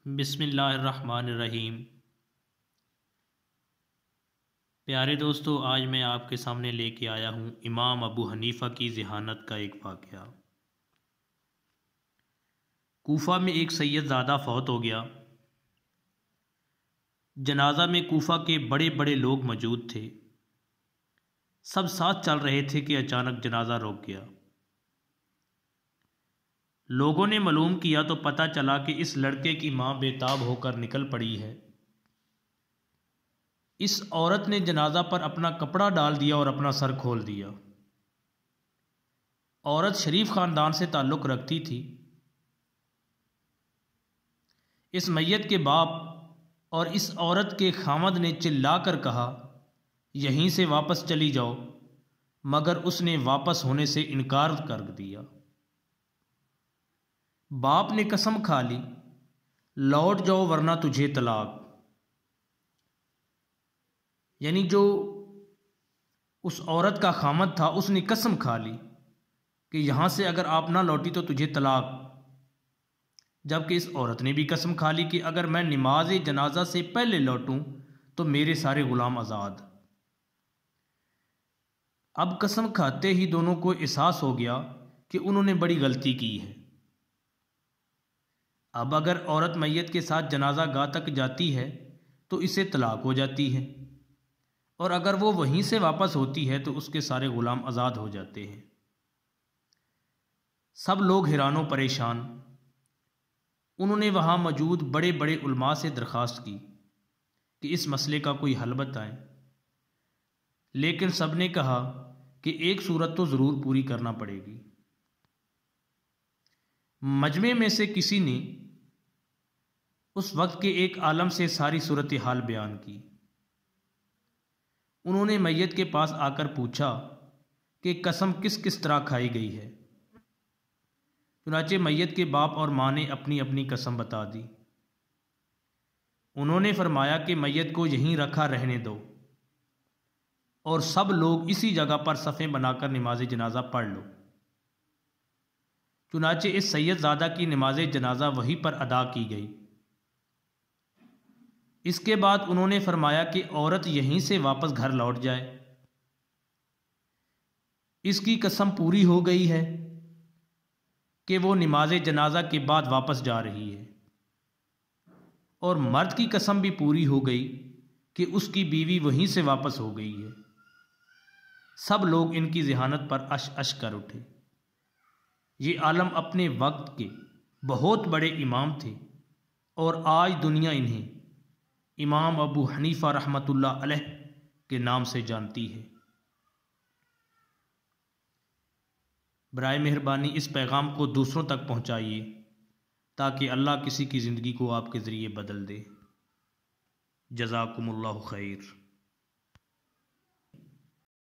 बिस्मिल्लाहिर्रहमानिर्रहीम। प्यारे दोस्तों, आज मैं आपके सामने लेके आया हूँ इमाम अबू हनीफ़ा की ज़हानत का एक वाक़या। कूफ़ा में एक सैयदज़ादा फ़ौत हो गया। जनाजा में कूफ़ा के बड़े बड़े लोग मौजूद थे। सब साथ चल रहे थे कि अचानक जनाजा रुक गया। लोगों ने मालूम किया तो पता चला कि इस लड़के की माँ बेताब होकर निकल पड़ी है। इस औरत ने जनाजा पर अपना कपड़ा डाल दिया और अपना सर खोल दिया। औरत शरीफ ख़ानदान से ताल्लुक़ रखती थी। इस मैयत के बाप और इस औरत के खामद ने चिल्लाकर कहा, यहीं से वापस चली जाओ, मगर उसने वापस होने से इनकार कर दिया। बाप ने कसम खा ली, लौट जाओ वरना तुझे तलाक। यानी जो उस औरत का खामद था उसने कसम खा ली कि यहाँ से अगर आप ना लौटी तो तुझे तलाक। जबकि इस औरत ने भी कसम खा ली कि अगर मैं नमाज जनाजा से पहले लौटूं तो मेरे सारे गुलाम आज़ाद। अब कसम खाते ही दोनों को एहसास हो गया कि उन्होंने बड़ी गलती की है। अब अगर औरत मैयत के साथ जनाजा गाह तक जाती है तो इसे तलाक हो जाती है, और अगर वो वहीं से वापस होती है तो उसके सारे गुलाम आज़ाद हो जाते हैं। सब लोग हैरानो परेशान। उन्होंने वहाँ मौजूद बड़े बड़े उलमा से दरख्वास्त की कि इस मसले का कोई हल बताएं, लेकिन सब ने कहा कि एक सूरत तो ज़रूर पूरी करना पड़ेगी। मजमे में से किसी ने उस वक्त के एक आलम से सारी सूरत हाल बयान की। उन्होंने मैयत के पास आकर पूछा कि कसम किस किस तरह खाई गई है। चुनाचे मैयत के बाप और माँ ने अपनी अपनी कसम बता दी। उन्होंने फरमाया कि मैयत को यहीं रखा रहने दो और सब लोग इसी जगह पर सफ़ें बनाकर नमाज जनाजा पढ़ लो। चुनाचे इस सैयदज़ादा की नमाज जनाजा वहीं पर अदा की गई। इसके बाद उन्होंने फरमाया कि औरत यहीं से वापस घर लौट जाए। इसकी कसम पूरी हो गई है कि वो नमाज जनाजा के बाद वापस जा रही है, और मर्द की कसम भी पूरी हो गई कि उसकी बीवी वहीं से वापस हो गई है। सब लोग इनकी ज़हानत पर अश अश कर उठे। ये आलम अपने वक्त के बहुत बड़े इमाम थे और आज दुनिया इन्हें इमाम अबू हनीफ़ा रहमतुल्लाह अलैह के नाम से जानती है। बराए मेहरबानी इस पैगाम को दूसरों तक पहुँचाइए ताकि अल्लाह किसी की ज़िंदगी को आपके ज़रिए बदल दे। जज़ाकुमुल्लाहु खैर।